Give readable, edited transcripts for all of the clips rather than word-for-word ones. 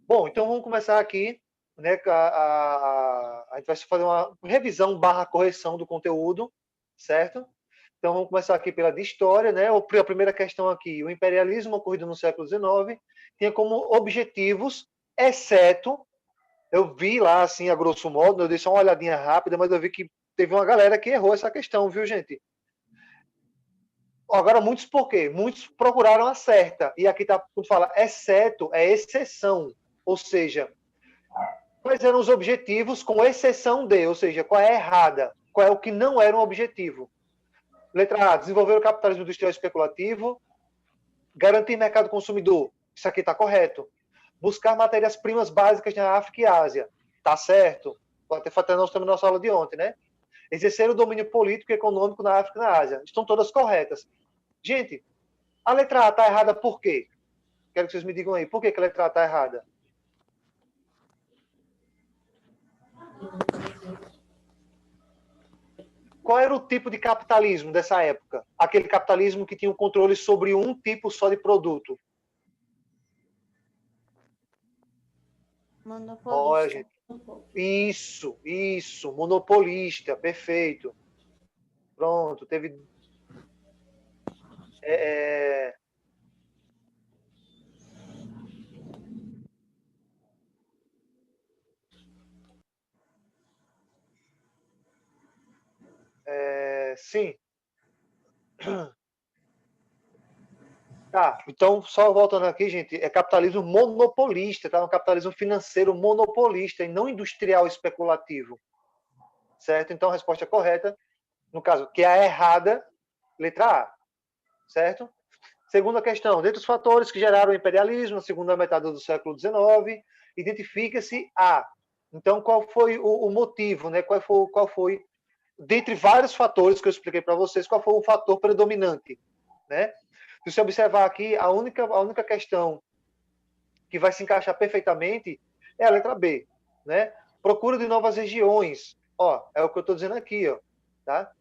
Bom, então vamos começar aqui, né? A gente vai fazer uma revisão barra correção do conteúdo, certo? Então vamos começar aqui pela de história, né? A primeira questão aqui, o imperialismo ocorrido no século XIX tinha como objetivos, exceto, eu vi lá assim, a grosso modo, eu dei só uma olhadinha rápida, mas eu vi que teve uma galera que errou essa questão, viu, gente? Agora, muitos por quê? Muitos procuraram a certa. E aqui tá, quando fala exceto, é exceção. Ou seja, quais eram os objetivos com exceção de, ou seja, qual é a errada, qual é o que não era um objetivo. Letra A, desenvolver o capitalismo industrial especulativo, garantir mercado consumidor, isso aqui está correto. Buscar matérias-primas básicas na África e Ásia, está certo. Até nós estamos na nossa aula de ontem, né? Exercer o domínio político e econômico na África e na Ásia, estão todas corretas. Gente, a letra A está errada por quê? Quero que vocês me digam aí, por que a letra A está errada? Qual era o tipo de capitalismo dessa época? Aquele capitalismo que tinha o controle sobre um tipo só de produto. Olha, Monopolista. gente. Isso, monopolista, perfeito. Pronto, teve. É, sim. Tá, então, só voltando aqui, gente, é capitalismo monopolista, tá? Um capitalismo financeiro monopolista e não industrial especulativo. Certo? Então, a resposta correta, no caso, que é a errada, letra A. Certo? Segunda questão, dentre os fatores que geraram o imperialismo na segunda metade do século XIX, identifica-se A. Então, qual foi o motivo, né? Qual foi, dentre vários fatores que eu expliquei para vocês, qual foi o fator predominante, né? Se você observar aqui, a única questão que vai se encaixar perfeitamente é a letra B, né? Procura de novas regiões, ó, é o que eu estou dizendo aqui, ó, tá?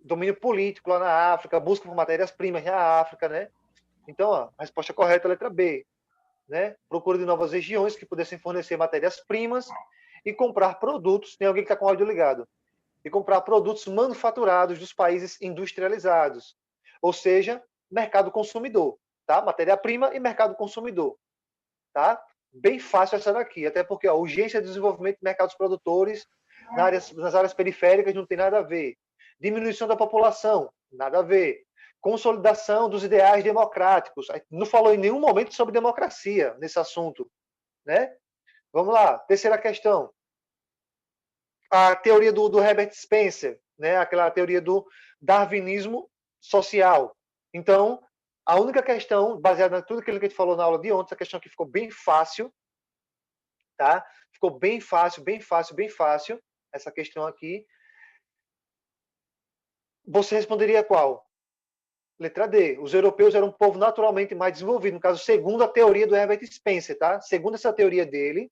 Domínio político lá na África, busca por matérias-primas na África, né? Então, ó, a resposta correta é a letra B, né? Procura de novas regiões que pudessem fornecer matérias-primas e comprar produtos. Tem alguém que está com o áudio ligado? E comprar produtos manufaturados dos países industrializados. Ou seja, mercado consumidor, tá? Matéria-prima e mercado consumidor, tá? Bem fácil essa daqui, até porque a urgência de desenvolvimento de mercados produtores nas áreas periféricas não tem nada a ver. Diminuição da população, nada a ver. Consolidação dos ideais democráticos. Não falou em nenhum momento sobre democracia nesse assunto, né? Vamos lá, terceira questão. A teoria do Herbert Spencer, né? Aquela teoria do darwinismo social. Então, a única questão, baseada em tudo aquilo que a gente falou na aula de ontem, essa questão que ficou bem fácil, tá? Ficou bem fácil, bem fácil, bem fácil, essa questão aqui. Você responderia qual? Letra D. Os europeus eram um povo naturalmente mais desenvolvido. No caso, segundo a teoria do Herbert Spencer, tá? Segundo essa teoria dele,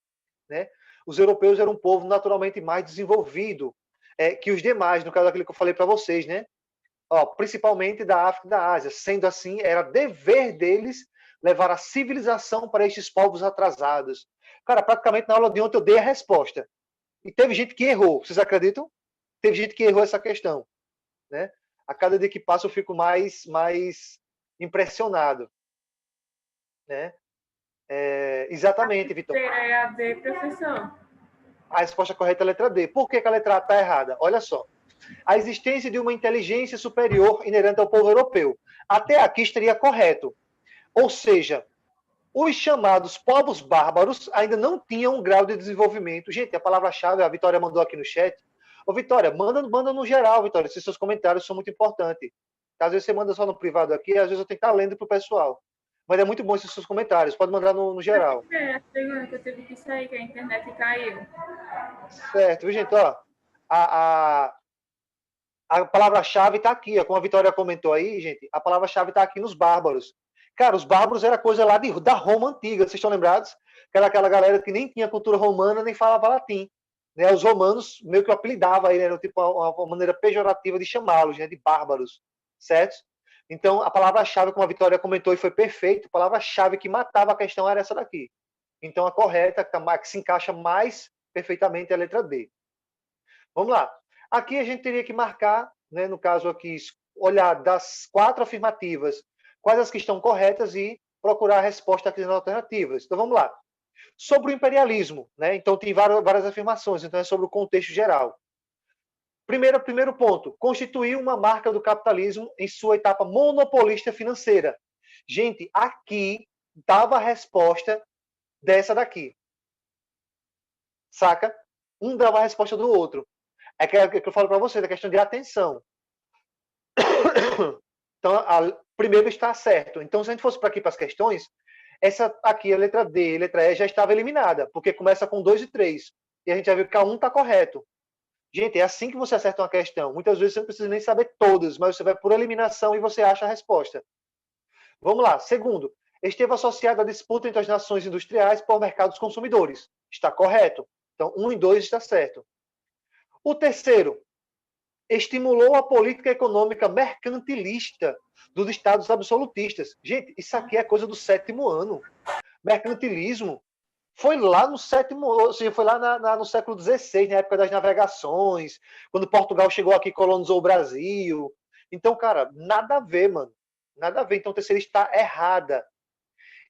né? Os europeus eram um povo naturalmente mais desenvolvido que os demais, no caso daquilo que eu falei para vocês, né? Ó, principalmente da África e da Ásia. Sendo assim, era dever deles levar a civilização para estes povos atrasados. Cara, praticamente na aula de ontem eu dei a resposta. E teve gente que errou, vocês acreditam? Teve gente que errou essa questão, né? A cada dia que passa eu fico mais impressionado, né? Exatamente, Vitor. É a D, professor. A resposta correta é a letra D. Por que a letra A está errada? Olha só. A existência de uma inteligência superior inerente ao povo europeu. Até aqui estaria correto. Ou seja, os chamados povos bárbaros ainda não tinham um grau de desenvolvimento. Gente, a palavra-chave, a Vitória mandou aqui no chat. Ô, Vitória, manda no geral, Vitória, se seus comentários são muito importantes. Às vezes você manda só no privado aqui, às vezes eu tenho que estar lendo para o pessoal. Mas é muito bom esses seus comentários, pode mandar no geral. É, a segunda que eu tive que sair, que a internet caiu. Certo, viu, gente? Ó, a, a, a palavra-chave está aqui, ó, como a Vitória comentou aí, gente, a palavra-chave está aqui nos bárbaros. Cara, os bárbaros era coisa lá da Roma antiga, vocês estão lembrados? Que era aquela galera que nem tinha cultura romana, nem falava latim. Né? Os romanos meio que apelidavam aí, né? Tipo uma maneira pejorativa de chamá-los, né? De bárbaros, certo? Então, a palavra-chave, como a Vitória comentou e foi perfeito, a palavra-chave que matava a questão era essa daqui. Então, a correta, que se encaixa mais perfeitamente, é a letra D. Vamos lá. Aqui a gente teria que marcar, né, no caso aqui, olhar das 4 afirmativas, quais as que estão corretas e procurar a resposta aqui nas alternativas. Então, vamos lá. Sobre o imperialismo, né? Então, tem várias afirmações, então é sobre o contexto geral. Primeiro ponto, constituir uma marca do capitalismo em sua etapa monopolista financeira. Gente, aqui dava a resposta dessa daqui. Saca? Um dava a resposta do outro. É que eu falo para você, da questão de atenção. Então, primeiro está certo. Então, se a gente fosse para aqui para as questões, essa aqui, a letra D e a letra E, já estava eliminada, porque começa com 2 e 3. E a gente já viu que a 1 está correto. Gente, é assim que você acerta uma questão. Muitas vezes você não precisa nem saber todas, mas você vai por eliminação e você acha a resposta. Vamos lá. Segundo, esteve associado à disputa entre as nações industriais por mercados consumidores. Está correto. Então, 1 e 2 está certo. O terceiro, estimulou a política econômica mercantilista dos estados absolutistas. Gente, isso aqui é coisa do 7º ano. Mercantilismo foi lá no 7º, ou seja, foi lá no século XVI, na época das navegações, quando Portugal chegou aqui e colonizou o Brasil. Então, cara, nada a ver, mano. Nada a ver. Então, a terceira está errada.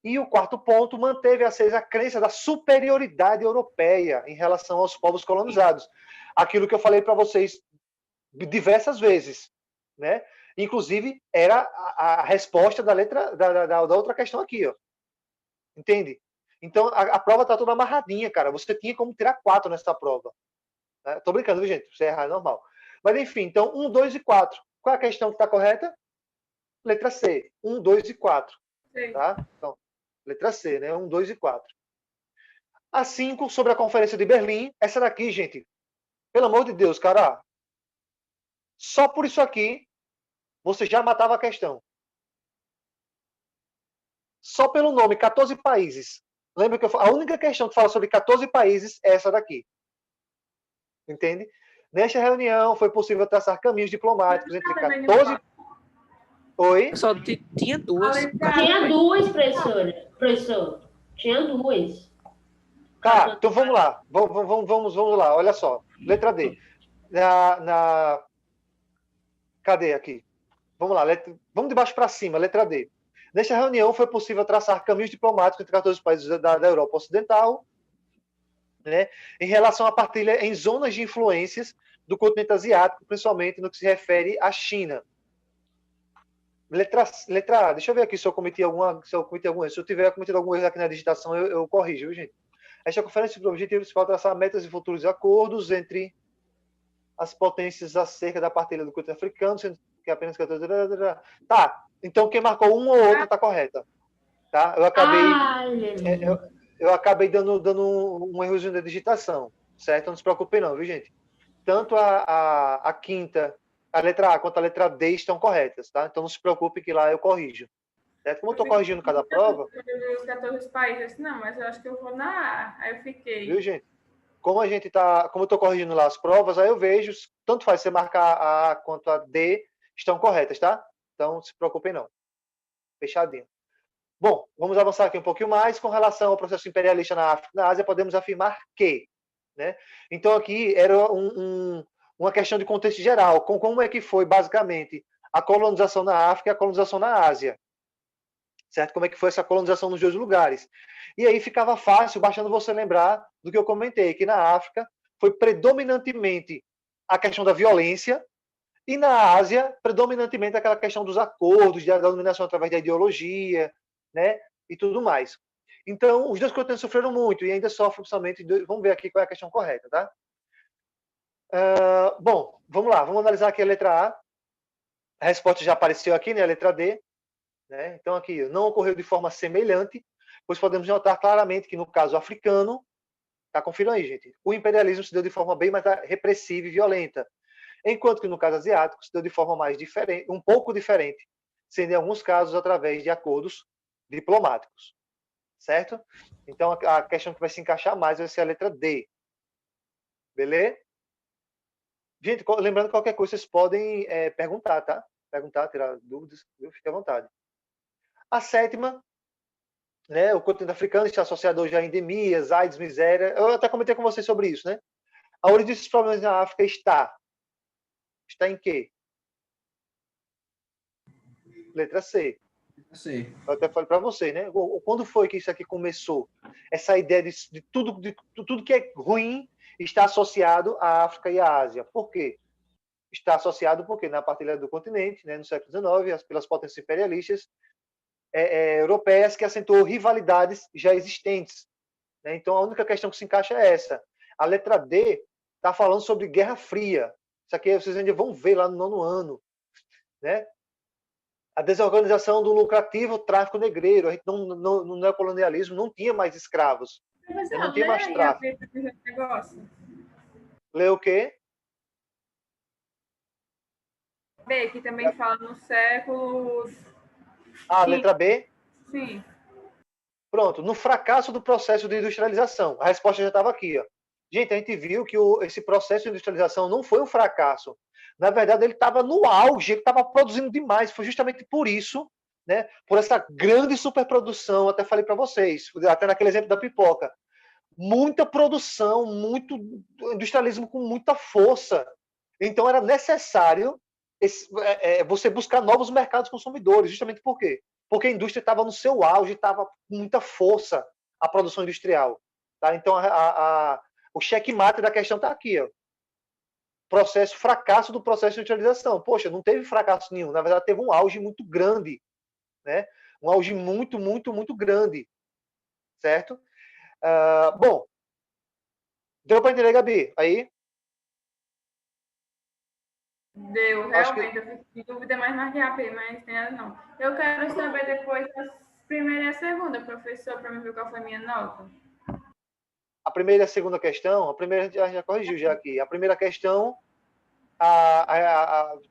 E o quarto ponto, manteve acesa a crença da superioridade europeia em relação aos povos colonizados. Aquilo que eu falei para vocês diversas vezes, né? Inclusive, era a resposta da letra da outra questão aqui, ó. Entende? Então, a prova tá toda amarradinha, cara. Você tinha como tirar 4 nessa prova. Né? Tô brincando, viu, gente? Você errar é normal. Mas, enfim, então, 1, 2 e 4. Qual é a questão que está correta? Letra C. 1, 2 e 4. Tá? Então, letra C, né? 1, 2 e 4. A 5, sobre a Conferência de Berlim. Essa daqui, gente, pelo amor de Deus, cara, só por isso aqui, você já matava a questão. Só pelo nome, 14 países. Lembra que a única questão que fala sobre 14 países é essa daqui. Entende? Nesta reunião, foi possível traçar caminhos diplomáticos entre 14... Oi? Só tinha duas. Tinha duas, professor. Tinha duas. Tá, então vamos lá. Vamos lá. Olha só. Letra D. Cadê aqui? Vamos lá. Vamos de baixo para cima. Letra D. Nesta reunião, foi possível traçar caminhos diplomáticos entre 14 países da Europa Ocidental, né, em relação à partilha em zonas de influências do continente asiático, principalmente no que se refere à China. Letra A. Deixa eu ver aqui se eu cometi algum erro. Se eu tiver cometido algum erro aqui na digitação, eu corrijo, viu, gente? Esta conferência tem o objetivo principal traçar metas e futuros acordos entre as potências acerca da partilha do continente africano, sendo que apenas... Tá, então quem marcou uma ou outra está correta. Tá? Eu acabei dando um errozinho da digitação, certo? Não se preocupem não, viu, gente? Tanto a quinta, a letra A quanto a letra D estão corretas, tá? Então não se preocupe que lá eu corrijo. Certo? Como eu estou corrigindo cada prova... Os 14 países, não, mas eu acho que eu vou na A. Aí eu fiquei... Viu, gente? Como eu estou corrigindo lá as provas, aí eu vejo, tanto faz você marcar a A quanto a D, estão corretas, tá? Então não se preocupem não. Fechadinho. Bom, vamos avançar aqui um pouquinho mais. Com relação ao processo imperialista na África e na Ásia, podemos afirmar que, né? Então aqui era uma questão de contexto geral, com como é que foi basicamente a colonização na África e a colonização na Ásia. Certo? Como é que foi essa colonização nos dois lugares. E aí ficava fácil, bastando você lembrar do que eu comentei, que na África foi predominantemente a questão da violência e na Ásia, predominantemente aquela questão dos acordos, da dominação através da ideologia, né? E tudo mais. Então, os dois continentes sofreram muito e ainda sofrem somente... Vamos ver aqui qual é a questão correta, tá? Bom, vamos lá. Vamos analisar aqui a letra A. A resposta já apareceu aqui, né? A letra D. Né? Então, aqui, não ocorreu de forma semelhante, pois podemos notar claramente que, no caso africano, tá, confiram aí, gente, o imperialismo se deu de forma bem mais repressiva e violenta, enquanto que, no caso asiático, se deu de forma mais diferente, um pouco diferente, sendo, em alguns casos, através de acordos diplomáticos. Certo? Então, a questão que vai se encaixar mais vai ser a letra D. Beleza? Gente, lembrando que qualquer coisa vocês podem perguntar, tá? perguntar, tirar dúvidas, viu? Fique à vontade. A sétima, né, o continente africano está associado hoje a endemias, AIDS, miséria. Eu até comentei com vocês sobre isso, né? A origem desses problemas na África está em quê? Letra C. Sei. Eu até falei para você, né? Quando foi que isso aqui começou? Essa ideia de tudo que é ruim está associado à África e à Ásia. Por quê? Está associado porque na partilha do continente, né, no século XIX, pelas potências imperialistas europeias, que acentuou rivalidades já existentes. Né? Então, a única questão que se encaixa é essa. A letra D está falando sobre Guerra Fria. Isso aqui vocês ainda vão ver lá no 9º ano. Né? A desorganização do lucrativo tráfico negreiro. A gente no neocolonialismo não tinha mais escravos. Professor, Não tinha mais lê aí a tráfico. letra desse negócio. Lê o quê? B, que também fala no século... A letra B? Sim. Pronto, no fracasso do processo de industrialização. A resposta já estava aqui. Ó. Gente, a gente viu que esse processo de industrialização não foi um fracasso. Na verdade, ele estava no auge, ele estava produzindo demais. Foi justamente por isso, né, por essa grande superprodução, até falei para vocês, até naquele exemplo da pipoca. Muita produção, muito industrialismo com muita força. Então, era necessário você buscar novos mercados consumidores. Justamente por quê? Porque a indústria estava no seu auge, estava com muita força a produção industrial. Tá? Então, o checkmate da questão está aqui. Ó. Fracasso do processo de industrialização. Poxa, não teve fracasso nenhum. Na verdade, teve um auge muito grande. Né? Um auge muito, muito, muito grande. Certo? Bom, deu para entender, Gabi? Aí? Deu, realmente. Eu fico de dúvida, mas marquei a B, mas tem ela não. Eu quero saber depois a primeira e a segunda, professor, para me ver qual foi a minha nota. A primeira e a segunda questão, a primeira a gente já corrigiu já aqui. A primeira questão,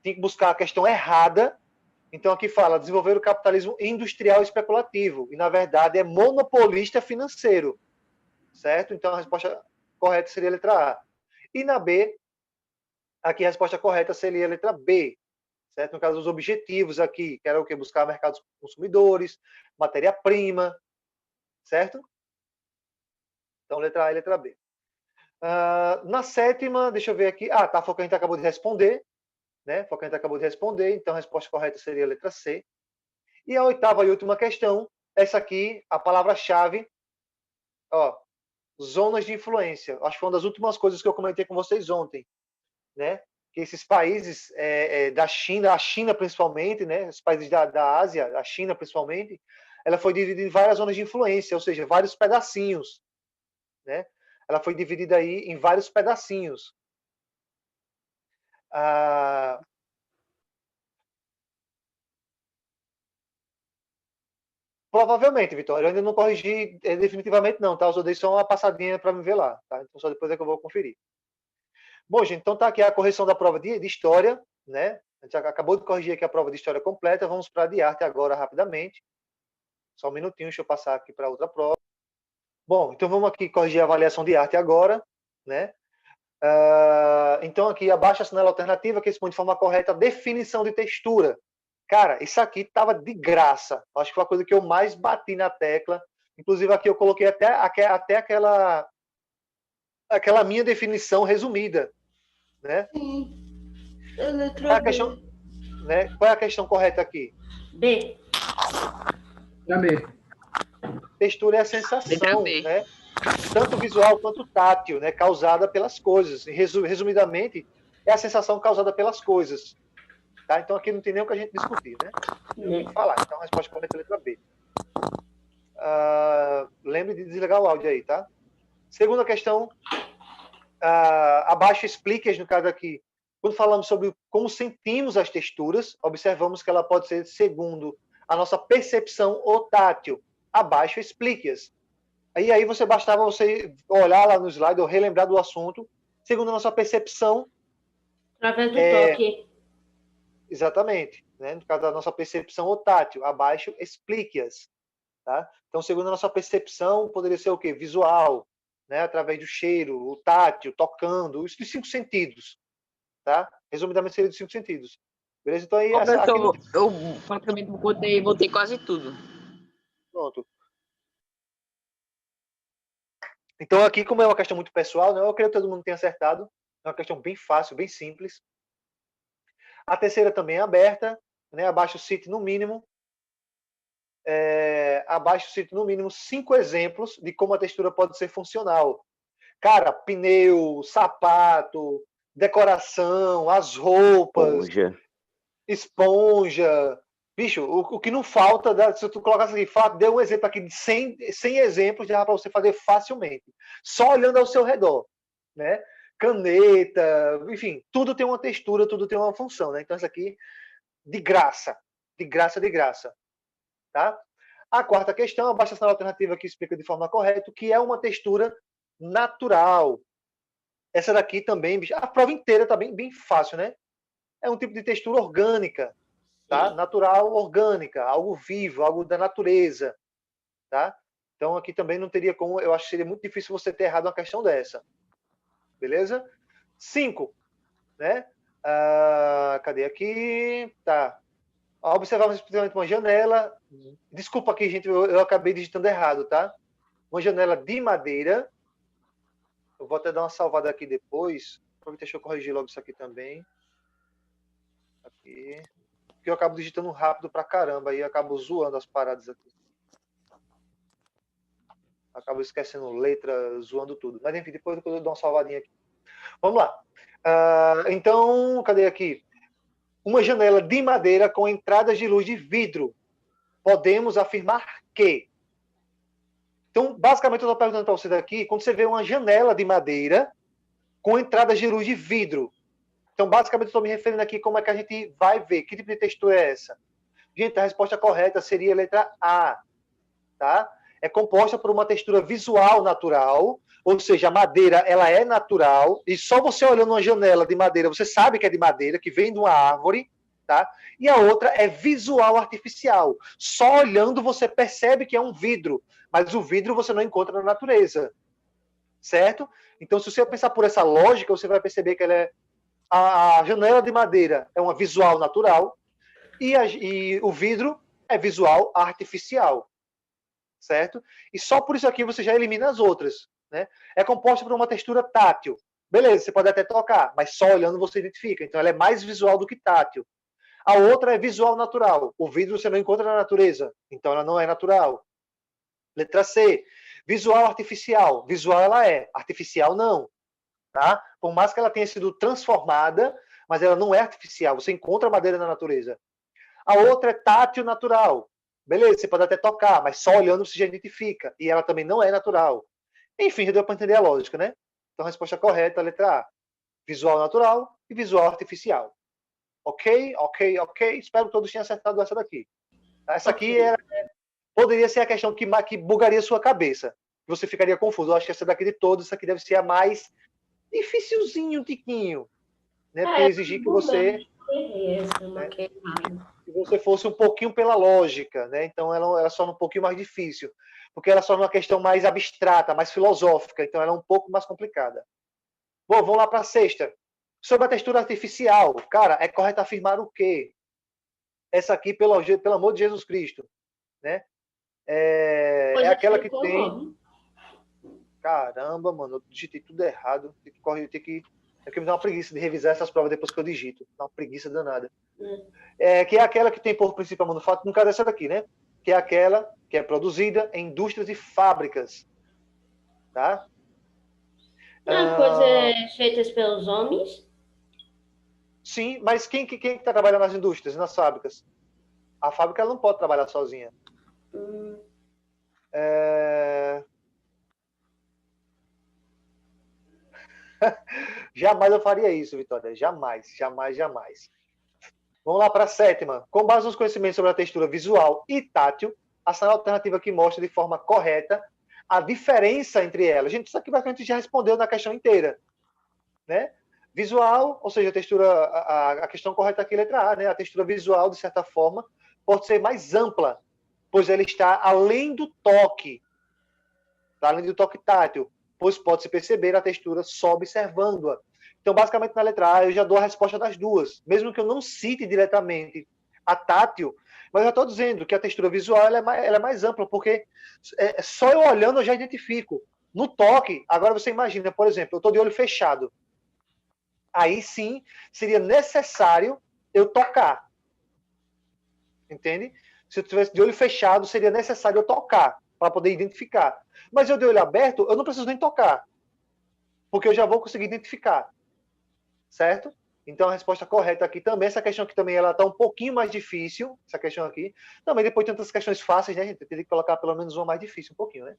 tem que buscar a questão errada. Então aqui fala, desenvolver o capitalismo industrial e especulativo. E na verdade é monopolista financeiro. Certo? Então a resposta correta seria a letra A. E na B, aqui a resposta correta seria a letra B. Certo? No caso dos objetivos aqui, que era o quê? Buscar mercados consumidores, matéria-prima. Certo? Então, letra A e letra B. Na sétima, deixa eu ver aqui. Tá, foi o que a gente acabou de responder. Né? Foi o que a gente acabou de responder. Então, a resposta correta seria a letra C. E a oitava e última questão, essa aqui, a palavra-chave, zonas de influência. Acho que foi uma das últimas coisas que eu comentei com vocês ontem. Né? Que esses países da China, a China principalmente, né? Os países da Ásia, a China principalmente, ela foi dividida em várias zonas de influência, ou seja, vários pedacinhos. Né? Ela foi dividida aí em vários pedacinhos. Provavelmente, Vitória. Eu ainda não corrigi definitivamente, não, tá? Eu só dei só uma passadinha para me ver lá, tá? Então, só depois é que eu vou conferir. Bom, gente, então tá aqui a correção da prova de História, né? A gente acabou de corrigir aqui a prova de História completa. Vamos para a de Arte agora, rapidamente. Só um minutinho, deixa eu passar aqui para outra prova. Bom, então vamos aqui corrigir a avaliação de arte agora, né? Então aqui abaixo assinala a alternativa que expõe de forma correta a definição de textura. Cara, isso aqui estava de graça. Acho que foi a coisa que eu mais bati na tecla. Inclusive aqui eu coloquei até aquela minha definição resumida, né? Sim. Qual é a questão correta aqui? B. Já B. Textura é a sensação, né? Tanto visual quanto tátil, né? Causada pelas coisas. E, resumidamente, é a sensação causada pelas coisas. Tá? Então aqui não tem nem o que a gente discutir, né? Tem que falar. Então a resposta correta é a letra B. Lembre de desligar o áudio aí, tá? Segunda questão. Abaixo explique, no caso aqui, quando falamos sobre como sentimos as texturas, observamos que ela pode ser segundo a nossa percepção ou tátil. Abaixo explique-as. Aí bastava você olhar lá no slide ou relembrar do assunto, segundo a nossa percepção. Através do toque. Exatamente. Né? No caso da nossa percepção ou tátil. Abaixo, explique-as. Tá? Então, segundo a nossa percepção, poderia ser o quê? Visual, né? Através do cheiro, o tátil, tocando, os 5 sentidos. Tá? Resumidamente, seria dos 5 sentidos. Beleza? Então aí, Professor, eu praticamente voltei quase tudo. Pronto. Então aqui, como é uma questão muito pessoal, né, eu creio que todo mundo tenha acertado. É uma questão bem fácil, bem simples. A terceira também é aberta, né? Abaixo cite no mínimo. Abaixo cite no mínimo 5 exemplos de como a textura pode ser funcional. Cara, pneu, sapato, decoração, as roupas, esponja. Bicho, o que não falta, se tu colocasse aqui, dê um exemplo aqui de 100 exemplos, já para você fazer facilmente. Só olhando ao seu redor, né? Caneta, enfim, tudo tem uma textura, tudo tem uma função, né? Então isso aqui, de graça, de graça, de graça, tá? A quarta questão, abaixo essa alternativa que explica de forma correta, que é uma textura natural. Essa daqui também, bicho, a prova inteira tá bem fácil, né? É um tipo de textura orgânica, tá? Natural, orgânica, algo vivo, algo da natureza, tá? Então aqui também não teria como, eu acho que seria muito difícil você ter errado uma questão dessa. Beleza? 5, né? Cadê aqui? Tá. Observava especialmente uma janela. Desculpa aqui, gente, eu acabei digitando errado, tá? Uma janela de madeira. Eu vou até dar uma salvada aqui depois. Deixa eu corrigir logo isso aqui também. Aqui. Porque eu acabo digitando rápido pra caramba e acabo zoando as paradas aqui. Acabo esquecendo letra, zoando tudo. Mas enfim, depois eu dou uma salvadinha aqui. Vamos lá. Então, cadê aqui? Uma janela de madeira com entradas de luz de vidro. Podemos afirmar que. Então, basicamente, eu estou perguntando para você daqui, quando você vê uma janela de madeira com entradas de luz de vidro. Então, basicamente, eu estou me referindo aqui como é que a gente vai ver. Que tipo de textura é essa? Gente, a resposta correta seria a letra A. Tá? É composta por uma textura visual natural, ou seja, a madeira ela é natural, e só você olhando uma janela de madeira, você sabe que é de madeira, que vem de uma árvore, tá? E a outra é visual artificial. Só olhando você percebe que é um vidro, mas o vidro você não encontra na natureza, certo? Então, se você pensar por essa lógica, você vai perceber que ela é a janela de madeira é uma visual natural e o vidro é visual artificial. Certo? E só por isso aqui você já elimina as outras, né? É composta por uma textura tátil. Beleza, você pode até tocar, mas só olhando você identifica. Então ela é mais visual do que tátil. A outra é visual natural. O vidro você não encontra na natureza, então ela não é natural. Letra C, visual artificial. Visual ela é, artificial não. Tá? Por mais que ela tenha sido transformada, mas ela não é artificial. Você encontra madeira na natureza. A outra é tátil natural. Beleza, você pode até tocar, mas só olhando você já identifica. E ela também não é natural. Enfim, já deu para entender a lógica, né? Então, a resposta correta, a letra A. Visual natural e visual artificial. Ok? Espero que todos tenham acertado essa daqui. Essa aqui poderia ser a questão que bugaria sua cabeça. Você ficaria confuso. Eu acho que essa daqui de todas, essa aqui deve ser a mais dificilzinho, tiquinho. Né? Porque exigir que você... Se você fosse um pouquinho pela lógica, né? Então ela só um pouquinho mais difícil, porque ela só é uma questão mais abstrata, mais filosófica, então ela é um pouco mais complicada. Bom, vamos lá para a sexta. Sobre a textura artificial, cara, é correto afirmar o quê? Essa aqui, pelo amor de Jesus Cristo, né? É aquela que tem... Caramba, mano, eu digitei tudo errado. Tem que me dá uma preguiça de revisar essas provas depois que eu digito. Dá uma preguiça danada. Que é aquela que tem por princípio a manufatura, no caso dessa daqui, né? Que é aquela que é produzida em indústrias e fábricas. Tá? Coisas feitas pelos homens? Sim, mas quem está trabalhando nas indústrias e nas fábricas? A fábrica ela não pode trabalhar sozinha. Jamais eu faria isso, Vitória. Jamais. Vamos lá para a sétima. Com base nos conhecimentos sobre a textura visual e tátil, a alternativa que mostra de forma correta a diferença entre elas. Gente, isso aqui a gente já respondeu na questão inteira. Né? Visual, ou seja, a textura, a questão correta aqui é a letra A, né? A textura visual, de certa forma, pode ser mais ampla, pois ela está além do toque, além do toque tátil, pois pode-se perceber a textura só observando-a. Então, basicamente, na letra A, eu já dou a resposta das duas, mesmo que eu não cite diretamente a tátil, mas eu estou dizendo que a textura visual ela é mais ampla, porque só eu olhando eu já identifico. No toque, agora você imagina, por exemplo, eu estou de olho fechado. Aí sim, seria necessário eu tocar. Entende? Se eu tivesse de olho fechado, seria necessário eu tocar, para poder identificar. Mas eu de olho aberto, eu não preciso nem tocar, porque eu já vou conseguir identificar. Certo? Então, a resposta correta aqui também, essa questão aqui também, ela está um pouquinho mais difícil, essa questão aqui. Também depois tem outras questões fáceis, né, gente? Eu teria que colocar pelo menos uma mais difícil, um pouquinho, né?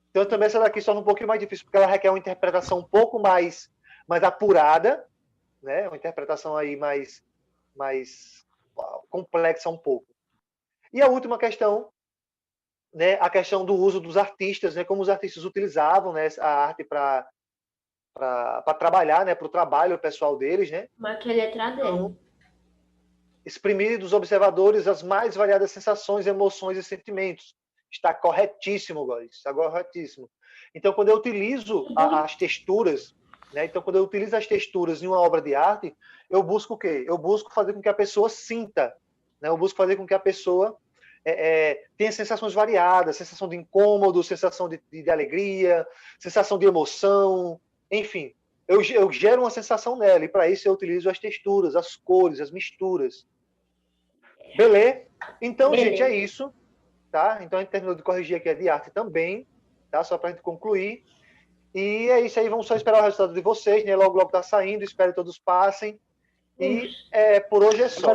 Então, também essa daqui só um pouquinho mais difícil, porque ela requer uma interpretação um pouco mais apurada, né? Uma interpretação aí mais complexa um pouco. E a última questão, né? A questão do uso dos artistas, né? Como os artistas utilizavam, né, a arte para trabalhar, né, para o trabalho pessoal deles, né? Mas que letra D? Então, exprimir dos observadores as mais variadas sensações, emoções e sentimentos. Está corretíssimo, Góis. Está corretíssimo. Então, quando eu utilizo as texturas, né? Então, quando eu utilizo as texturas em uma obra de arte, eu busco o quê? Eu busco fazer com que a pessoa sinta, né? Eu busco fazer com que a pessoa tenha sensações variadas, sensação de incômodo, sensação de alegria, sensação de emoção, enfim. Eu gero uma sensação nela, e para isso eu utilizo as texturas, as cores, as misturas. Beleza? Então, Beleza. gente, é isso. Tá? Então, a gente terminou de corrigir aqui a de arte também, tá? Só para a gente concluir. E é isso aí, vamos só esperar o resultado de vocês, né? Logo, logo tá saindo, espero que todos passem. E por hoje é só.